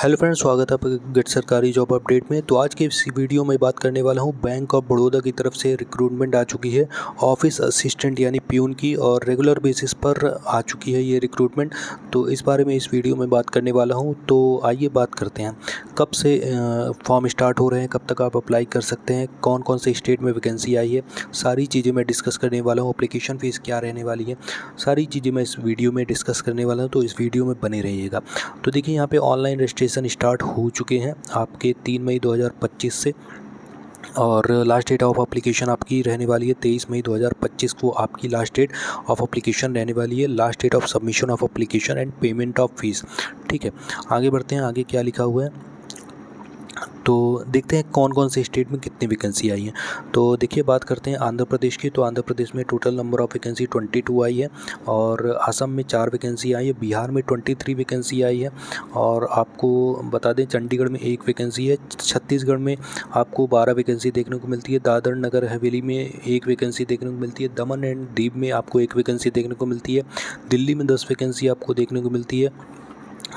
Hello friends, स्वागत है आपका गेट सरकारी जॉब अपडेट में। तो आज के इस वीडियो में बात करने वाला हूं बैंक ऑफ बड़ौदा की तरफ से रिक्रूटमेंट आ चुकी है ऑफिस असिस्टेंट यानी प्यून की, और रेगुलर बेसिस पर आ चुकी है ये रिक्रूटमेंट। तो इस बारे में इस वीडियो में बात करने वाला हूं। तो आइए बात करते हैं कब से फॉर्म स्टार्ट हो रहे हैं, कब तक आप अप्लाई कर सकते हैं, कौन कौन से स्टेट में वैकेंसी आई है, सारी चीज़ें मैं डिस्कस करने वाला हूँ। एप्लीकेशन फ़ीस क्या रहने वाली है, सारी चीज़ें मैं इस वीडियो में डिस्कस करने वाला हूँ। तो इस वीडियो में बने रहिएगा। तो देखिए, यहाँ पे ऑनलाइन रजिस्ट्रेशन स्टार्ट हो चुके हैं आपके 3 मई 2025 से, और लास्ट डेट ऑफ एप्लीकेशन आपकी रहने वाली है 23 मई 2025 को आपकी लास्ट डेट ऑफ एप्लीकेशन रहने वाली है। Last date of submission of application and payment of fees. ठीक है, आगे बढ़ते हैं। आगे क्या लिखा हुआ है तो देखते हैं कौन कौन से स्टेट में कितनी वैकेंसी आई है। तो देखिए, बात करते हैं आंध्र प्रदेश की। तो आंध्र प्रदेश में टोटल नंबर ऑफ़ वैकेंसी 22 आई है, और असम में 4 वैकेंसी आई है, बिहार में 23 वैकेंसी आई है, और आपको बता दें चंडीगढ़ में 1 वैकेंसी है, छत्तीसगढ़ में आपको 12 वैकेंसी देखने को मिलती है, दादर नगर हवेली में 1 वैकेंसी देखने को मिलती है, दमन एंड दीव में आपको 1 वैकेंसी देखने को मिलती है, दिल्ली में 10 वैकेंसी आपको देखने को मिलती है,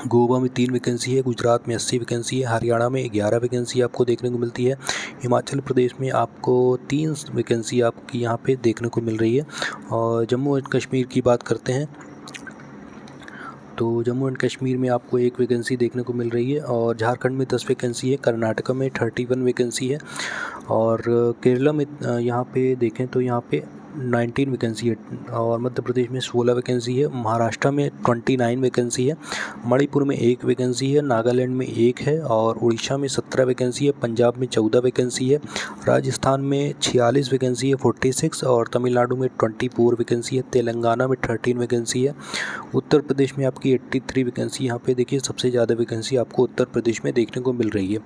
गोवा में 3 वैकेंसी है, गुजरात में 80 वैकेंसी है, हरियाणा में 11 वैकेंसी आपको देखने को मिलती है, हिमाचल प्रदेश में आपको 3 वैकेंसी आपकी यहाँ पे देखने को मिल रही है। और जम्मू एंड कश्मीर की बात करते हैं तो जम्मू एंड कश्मीर में आपको 1 वैकेंसी देखने को मिल रही है, और झारखंड में 10 वैकेंसी है, कर्नाटक में 31 वैकेंसी है, और केरला में यहाँ पे देखें तो यहाँ पे 19 वैकेंसी है, और मध्य प्रदेश में 16 वैकेंसी है, महाराष्ट्र में 29 वैकेंसी है, मणिपुर में 1 वैकेंसी है, नागालैंड में 1 है, और उड़ीसा में 17 वैकेंसी है, पंजाब में 14 वैकेंसी है, राजस्थान में 46 वैकेंसी है 46, और तमिलनाडु में 24 वैकेंसी है, तेलंगाना में 13 वैकेंसी है, उत्तर प्रदेश में आपकी 83 वैकेंसी। यहाँ पे देखिए सबसे ज़्यादा वैकेंसी आपको उत्तर प्रदेश में देखने को मिल रही है।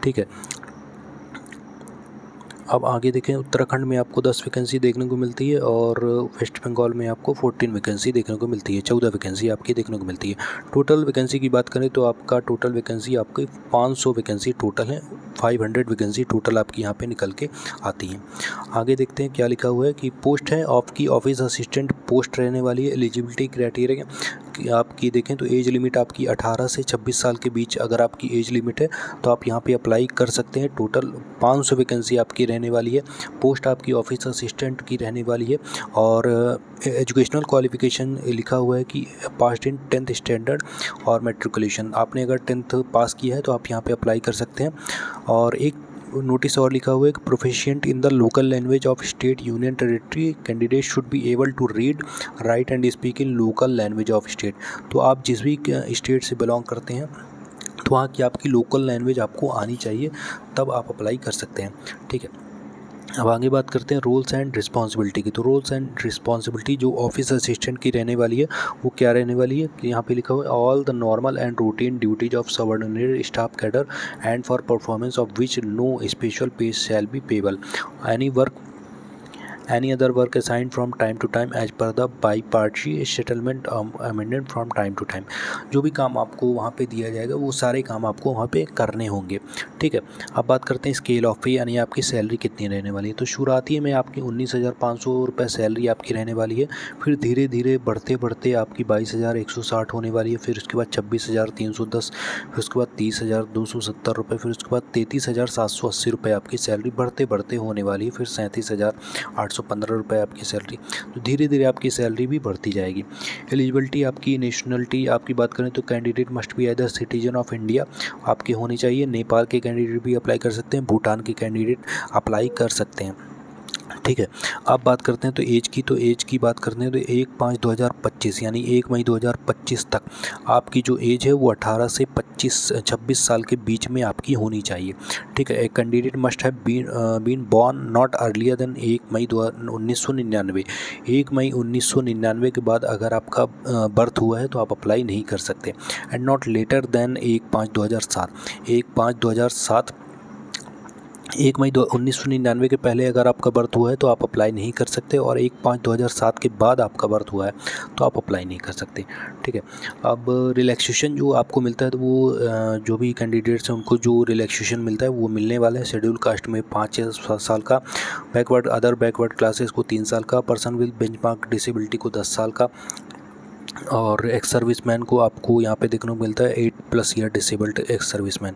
ठीक है, अब आगे देखें, उत्तराखंड में आपको 10 वैकेंसी देखने को मिलती है, और वेस्ट बंगाल में आपको 14 वैकेंसी देखने को मिलती है, 14 वैकेंसी आपकी देखने को मिलती है। टोटल वैकेंसी की बात करें तो आपका टोटल वैकेंसी आपकी 500 वैकेंसी टोटल है, 500 वैकेंसी टोटल आपकी यहाँ पे निकल के आती हैं। आगे देखते हैं क्या लिखा हुआ है कि पोस्ट है आपकी ऑफिस असिस्टेंट पोस्ट रहने वाली है। एलिजिबिलिटी क्राइटेरिया कि आपकी देखें तो एज लिमिट आपकी 18 से 26 साल के बीच अगर आपकी एज लिमिट है तो आप यहाँ पे अप्लाई कर सकते हैं। टोटल 500 वैकेंसी आपकी रहने वाली है। पोस्ट आपकी ऑफिस असिस्टेंट की रहने वाली है, और एजुकेशनल क्वालिफिकेशन लिखा हुआ है कि पास इन 10th स्टैंडर्ड और मेट्रिकुलेशन। आपने अगर 10th पास किया है तो आप यहाँ पे अप्लाई कर सकते हैं। और एक नोटिस और लिखा हुआ है कि proficient in the local language of state union territory candidate should be able to read write and speak in local language of state. तो आप जिस भी स्टेट से बिलोंग करते हैं तो वहाँ की आपकी लोकल लैंग्वेज आपको आनी चाहिए, तब आप अप्लाई कर सकते हैं। ठीक है, अब आगे बात करते हैं रोल्स एंड रिस्पॉन्सिबिलिटी की। तो रोल्स एंड रिस्पॉन्सिबिलिटी जो ऑफिस असिस्टेंट की रहने वाली है वो क्या रहने वाली है कि यहाँ पे लिखा हुआ है all the normal and routine duties of subordinate staff cadre and for performance of which no special pay shall be payable any other work assigned from time to time as per the bipartite settlement amendment from time to time। जो भी काम आपको वहाँ पे दिया जाएगा वो सारे काम आपको वहाँ पे करने होंगे। ठीक है, अब बात करते हैं स्केल ऑफ पे यानी आपकी सैलरी कितनी रहने वाली है। तो शुरुआती में आपकी 19,500 रुपये सैलरी आपकी रहने वाली है, फिर धीरे धीरे बढ़ते बढ़ते आपकी 22,160 होने वाली है, फिर उसके बाद 26,310, फिर उसके बाद 30,270 रुपये, फिर उसके बाद 33,780 रुपये आपकी सैलरी बढ़ते बढ़ते होने वाली है, फिर 37,815 रुपये आपकी सैलरी। तो धीरे धीरे आपकी सैलरी भी बढ़ती जाएगी। एलिजिबिलिटी आपकी नेशनलिटी आपकी बात करें तो candidate must be either citizen of India आपके होनी चाहिए। नेपाल के कैंडिडेट भी अप्लाई कर सकते हैं, भूटान के कैंडिडेट अप्लाई कर सकते हैं। ठीक है, अब बात करते हैं तो एज की। तो एज की बात करते हैं तो 1/5/2025 यानी 1 मई 2025 तक आपकी जो एज है वो 18 से 26 साल के बीच में आपकी होनी चाहिए। ठीक है, एक candidate must have been born not earlier than 1 मई 1999। 1 मई 1999 के बाद अगर आपका बर्थ हुआ है तो आप अप्लाई नहीं कर सकते। And not later than 1/5/2007। 1/5/2007 1 मई 1999 के पहले अगर आपका बर्थ हुआ है तो आप अप्लाई नहीं कर सकते, और 1/5/2007 के बाद आपका बर्थ हुआ है तो आप अप्लाई नहीं कर सकते। ठीक है, अब रिलैक्सेशन जो आपको मिलता है तो वो जो भी कैंडिडेट्स हैं उनको जो रिलैक्सेशन मिलता है वो मिलने वाला है। शेड्यूल कास्ट में 5 या 7 साल का, अदर बैकवर्ड क्लासेस को 3 साल का, पर्सन विद बेंचमार्क डिसेबिलिटी को 10 साल का, और एक्स सर्विसमैन को आपको यहाँ पे देखने को मिलता है 8+ ईयर डिसेबल्ड एक्स सर्विसमैन।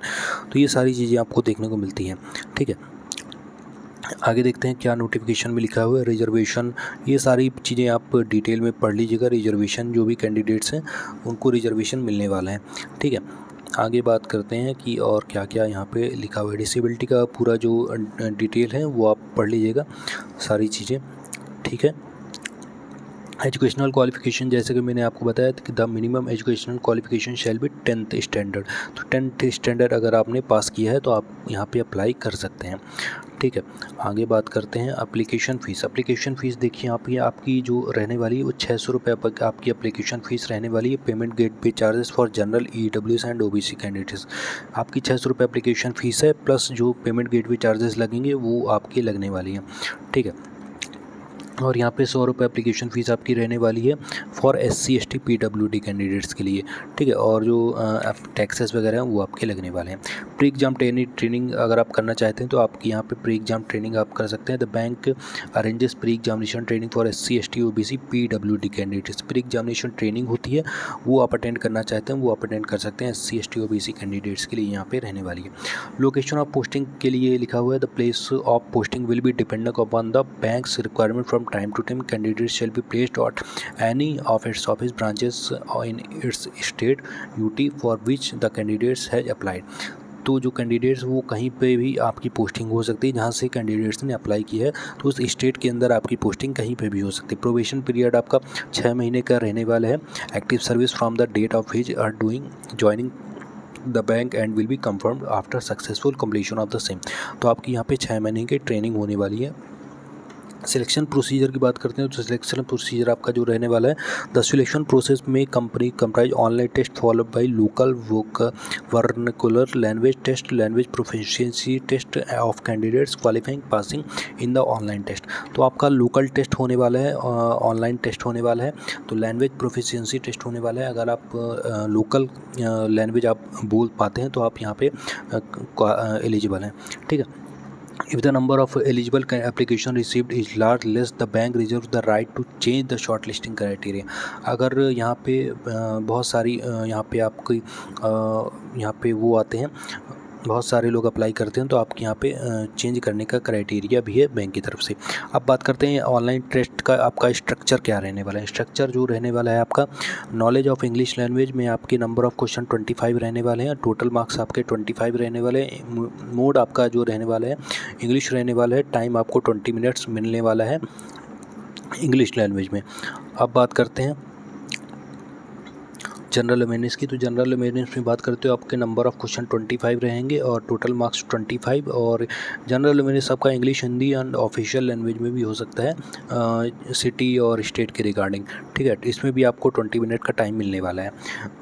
तो ये सारी चीज़ें आपको देखने को मिलती हैं, ठीक है। आगे देखते हैं क्या नोटिफिकेशन में लिखा हुआ है। रिजर्वेशन, ये सारी चीज़ें आप डिटेल में पढ़ लीजिएगा। रिजर्वेशन जो भी कैंडिडेट्स हैं उनको रिजर्वेशन मिलने वाला है, ठीक है। आगे बात करते हैं कि और क्या क्या यहाँ पे लिखा हुआ है। डिसेबिलिटी का पूरा जो डिटेल है वो आप पढ़ लीजिएगा सारी चीज़ें, ठीक है। एजुकेशनल क्वालिफिकेशन, जैसे कि मैंने आपको बताया कि the minimum educational qualification shall be 10th standard. तो 10th स्टैंडर्ड अगर आपने पास किया है तो आप यहाँ पे अप्लाई कर सकते हैं, ठीक है। आगे बात करते हैं एप्लीकेशन फ़ीस। एप्लीकेशन फ़ीस देखिए आप, ये आपकी जो रहने वाली है वो 600 रुपये आपकी एप्लीकेशन फ़ीस रहने वाली है। Payment gateway charges for general EWS and OBC candidates, आपकी 600 रुपये एप्लीकेशन फ़ीस है, प्लस जो पेमेंट गेटवे चार्जेस लगेंगे वो आपके लगने वाली हैं, ठीक है। और यहाँ पे 100 रुपये एप्लीकेशन फ़ीस आपकी रहने वाली है for SC ST PWD candidates के लिए, ठीक है। और जो टैक्सेस वगैरह हैं वो आपके लगने वाले हैं। प्री एग्जाम ट्रेनिंग अगर आप करना चाहते हैं तो आपकी यहाँ पे प्री एग्जाम ट्रेनिंग आप कर सकते हैं। The bank arranges pre examination training for SC ST OBC PWD candidates. Pre examination training होती है, वो आप अटेंड करना चाहते हैं वो आप अटेंड कर सकते हैं। SC ST OBC कैंडिडेट्स के लिए यहाँ पे रहने वाली है। लोकेशन ऑफ पोस्टिंग के लिए लिखा हुआ है the place of posting will be dependent upon the banks requirement from time to time. Candidates shall be placed at any of its office branches in its state UT for which the candidates has applied. तो जो candidates वो कहीं पे भी आपकी posting हो सकती है, जहाँ से कैंडिडेट्स ने अप्लाई किया है तो उस स्टेट के अंदर आपकी पोस्टिंग कहीं पे भी हो सकती है। प्रोबेशन पीरियड आपका 6 महीने का रहने वाला है। Active service from the date of his are doing joining the bank and will be confirmed after successful completion of the same. तो आपकी यहाँ पे 6 महीने की ट्रेनिंग होने वाली है। सिलेक्शन प्रोसीजर की बात करते हैं तो सिलेक्शन प्रोसीजर आपका जो रहने वाला है, द सिलेक्शन प्रोसेस में company comprise online test followed by local vernacular language test, language proficiency test of candidates qualifying passing in the online test. तो आपका लोकल टेस्ट होने वाला है, ऑनलाइन टेस्ट होने वाला है, तो लैंग्वेज प्रोफिशिएंसी टेस्ट होने वाला है। अगर आप लोकल लैंग्वेज आप बोल पाते हैं तो आप यहाँ पे एलिजिबल हैं, ठीक है। If the number of eligible application received is large less, the bank reserves the right to change the shortlisting criteria. अगर यहाँ पे बहुत सारी यहाँ पे आपकी यहाँ पे वो आते हैं, बहुत सारे लोग अप्लाई करते हैं तो आपके यहाँ पे चेंज करने का क्राइटेरिया भी है बैंक की तरफ से। अब बात करते हैं ऑनलाइन टेस्ट का आपका स्ट्रक्चर क्या रहने वाला है। स्ट्रक्चर जो रहने वाला है आपका, नॉलेज ऑफ इंग्लिश लैंग्वेज में आपके नंबर ऑफ क्वेश्चन 25 रहने वाले हैं, टोटल मार्क्स आपके 25 रहने वाले हैं। मोड आपका जो रहने वाला है इंग्लिश रहने वाला है, टाइम आपको 20 मिनट्स मिलने वाला है इंग्लिश लैंग्वेज में। अब बात करते हैं जनरल अवेयरनेस की। तो जनरल अवेयरनेस में बात करते हो आपके नंबर ऑफ क्वेश्चन 25 रहेंगे और टोटल मार्क्स 25। और जनरल अवेयरनेस आपका English, Hindi and official language में भी हो सकता है, सिटी और स्टेट के रिगार्डिंग, ठीक है। इसमें भी आपको 20 मिनट का टाइम मिलने वाला है।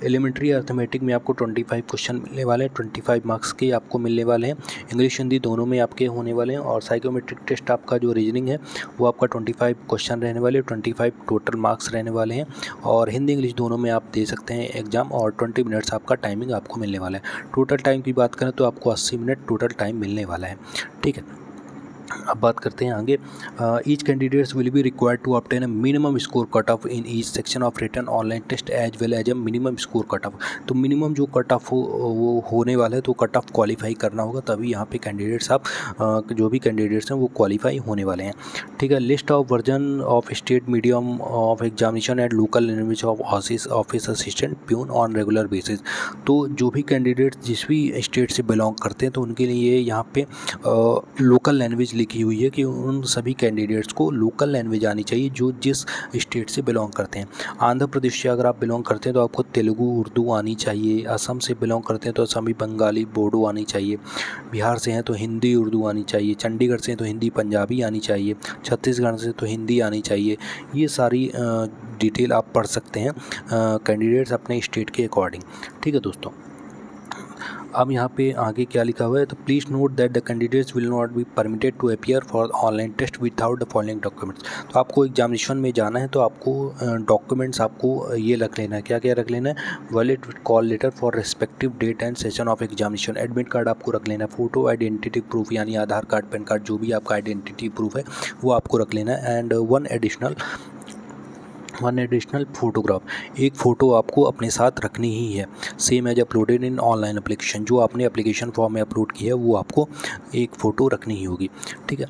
एलिमेंट्री अर्थमेटिक में आपको 25 क्वेश्चन मिलने वाले हैं, 25 मार्क्स के आपको मिलने वाले हैं। इंग्लिश हिंदी दोनों में आपके होने वाले हैं। और साइकोमेट्रिक टेस्ट आपका जो रीजनिंग है वो आपका 25 क्वेश्चन रहने वाले, 25 टोटल मार्क्स रहने वाले हैं। और हिंदी इंग्लिश दोनों में आप दे सकते हैं एग्ज़ाम, और 20 मिनट्स आपका टाइमिंग आपको मिलने वाला है। टोटल टाइम की बात करें तो आपको 80 मिनट टोटल टाइम मिलने वाला है, ठीक है। अब बात करते हैं आगे। Each candidates will be required to obtain a minimum score cut off in each section of written online test as well as a minimum score cut off. तो मिनिमम जो कट ऑफ वो होने वाला है तो कट ऑफ क्वालिफाई करना होगा, तभी यहाँ पे कैंडिडेट्स आप जो भी कैंडिडेट्स हैं वो क्वालिफाई होने वाले हैं, ठीक है। List of version of state medium of examination and local language of office assistant peon on regular basis. तो जो भी कैंडिडेट्स जिस भी स्टेट से बिलोंग करते हैं तो उनके लिए यहाँ पे लोकल लैंग्वेज लिखी हुई है कि उन सभी कैंडिडेट्स को लोकल लैंग्वेज आनी चाहिए जो जिस स्टेट से बिलोंग करते हैं। आंध्र प्रदेश से अगर आप बिलोंग करते हैं तो आपको तेलुगु उर्दू आनी चाहिए। असम से बिलोंग करते हैं तो असमी बंगाली बोडो आनी चाहिए। बिहार से हैं तो हिंदी उर्दू आनी चाहिए। चंडीगढ़ से हैं तो हिंदी पंजाबी आनी चाहिए। छत्तीसगढ़ से तो हिंदी आनी चाहिए। ये सारी डिटेल आप पढ़ सकते हैं कैंडिडेट्स अपने स्टेट के अकॉर्डिंग, ठीक है दोस्तों। अब यहाँ पे आगे क्या लिखा हुआ है, तो please note that the candidates will not be permitted to appear for online test without the following documents. तो आपको एग्जामिनेशन में जाना है तो आपको डॉक्यूमेंट्स आपको ये रख लेना है। क्या क्या रख लेना है, valid call letter for respective date and session of examination, admit card आपको रख लेना है, फोटो आइडेंटिटी प्रूफ यानी आधार कार्ड पैन कार्ड जो भी आपका आइडेंटिटी प्रूफ है वो आपको रख लेना है। And one additional one additional photograph, एक फ़ोटो आपको अपने साथ रखनी ही है, same as uploaded in online application, जो आपने एप्लीकेशन फॉर्म में अपलोड किया है वो आपको एक फ़ोटो रखनी ही होगी, ठीक है।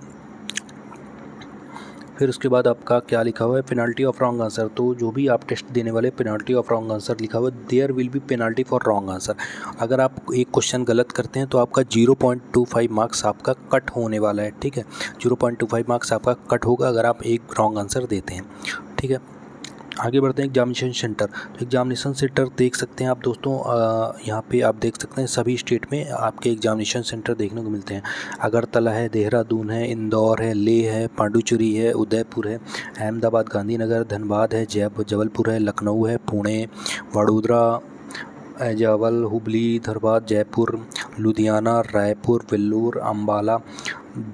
फिर उसके बाद आपका क्या लिखा हुआ है, पेनल्टी ऑफ रॉन्ग आंसर, तो जो भी आप टेस्ट देने वाले पेनल्टी ऑफ रॉन्ग आंसर लिखा हुआ है, there will be penalty for wrong answer. अगर आप एक क्वेश्चन गलत करते हैं तो आपका 0.25 मार्क्स आपका कट होने वाला है, ठीक है। 0.25 मार्क्स आपका कट होगा अगर आप एक रॉन्ग आंसर देते हैं, ठीक है। आगे बढ़ते हैं एग्जामिनेशन सेंटर। तो एग्जामिनेशन सेंटर देख सकते हैं आप दोस्तों, यहाँ पे आप देख सकते हैं सभी स्टेट में आपके एग्जामिनेशन सेंटर देखने को मिलते हैं। अगरतला है, देहरादून है, इंदौर है, लेह है, पांडुचेरी है, उदयपुर है, अहमदाबाद, गांधीनगर, धनबाद है, जबलपुर है, लखनऊ है, पुणे, वडोदरा, ऐजावल, हुबली, धनबाद, जयपुर, लुधियाना, रायपुर, वेल्लोर, अम्बाला,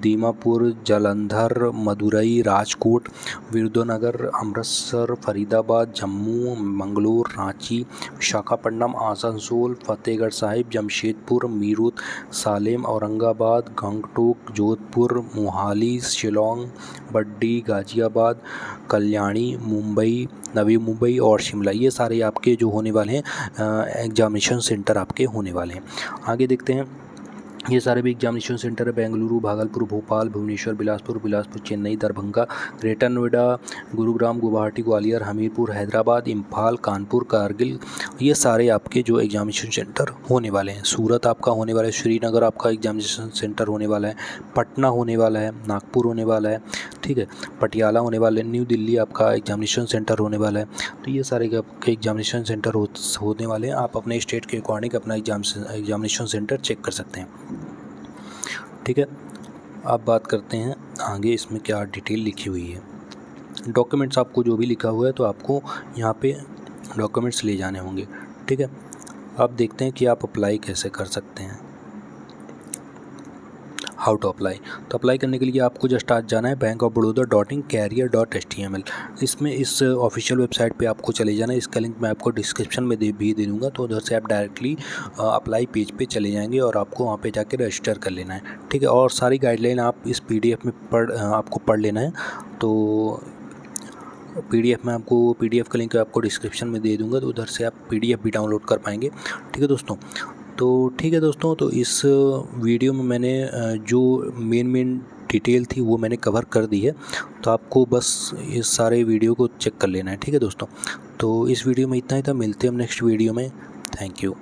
दीमापुर, जालंधर, मदुरई, राजकोट, विरुधुनगर, अमृतसर, फरीदाबाद, जम्मू, मंगलोर, रांची, विशाखापट्टनम, आसनसोल, फतेहगढ़ साहिब, जमशेदपुर, मीरठ, सालेम, औरंगाबाद, गंगटोक, जोधपुर, मोहाली, शिलोंग, बड्डी, गाजियाबाद, कल्याणी, मुंबई, नवी मुंबई और शिमला, ये सारे आपके जो होने वाले हैं एग्जामिनेशन सेंटर आपके होने वाले हैं। आगे देखते हैं, ये सारे भी एग्जामिनेशन सेंटर है बेंगलुरु, भागलपुर, भोपाल, भुवनेश्वर, बिलासपुर, चेन्नई, दरभंगा, ग्रेटर नोएडा, गुरुग्राम, गुवाहाटी, ग्वालियर, हमीरपुर, हैदराबाद, इम्फाल, कानपुर, कारगिल, ये सारे आपके जो एग्जामिनेशन सेंटर होने वाले हैं। सूरत आपका होने वाला है, श्रीनगर आपका एग्जामिनेशन सेंटर होने वाला है, पटना होने वाला है, नागपुर होने वाला है, ठीक है, पटियाला होने वाला है, न्यू दिल्ली आपका एग्जामिनेशन सेंटर होने वाला है। तो ये सारे आपके एग्जामिनेशन सेंटर होने वाले हैं। आप अपने स्टेट के अकॉर्डिंग अपना एग्जामिनेशन सेंटर चेक कर सकते हैं, ठीक है। अब बात करते हैं आगे इसमें क्या डिटेल लिखी हुई है। डॉक्यूमेंट्स आपको जो भी लिखा हुआ है तो आपको यहाँ पे डॉक्यूमेंट्स ले जाने होंगे, ठीक है। अब देखते हैं कि आप अप्लाई कैसे कर सकते हैं, हाउ टू अप्लाई। तो अप्लाई करने के लिए आपको जस्ट आज जाना है bankof.Baroda.in/career.html, इसमें इस ऑफिशियल वेबसाइट पे आपको चले जाना है। इसका लिंक मैं आपको डिस्क्रिप्शन में दे दूँगा, तो उधर से आप डायरेक्टली अप्लाई पेज पे चले जाएंगे और आपको वहाँ पे जाके रजिस्टर कर लेना है, ठीक है। और सारी गाइडलाइन आप इस PDF में आपको पढ़ लेना है। तो PDF में आपको PDF का लिंक आपको डिस्क्रिप्शन में दे दूँगा, तो उधर से आप PDF भी डाउनलोड कर पाएंगे, ठीक है दोस्तों। तो ठीक है दोस्तों, तो इस वीडियो में मैंने जो मेन डिटेल थी वो मैंने कवर कर दी है, तो आपको बस इस सारे वीडियो को चेक कर लेना है, ठीक है दोस्तों। तो इस वीडियो में इतना ही था, मिलते हैं हम नेक्स्ट वीडियो में। Thank you.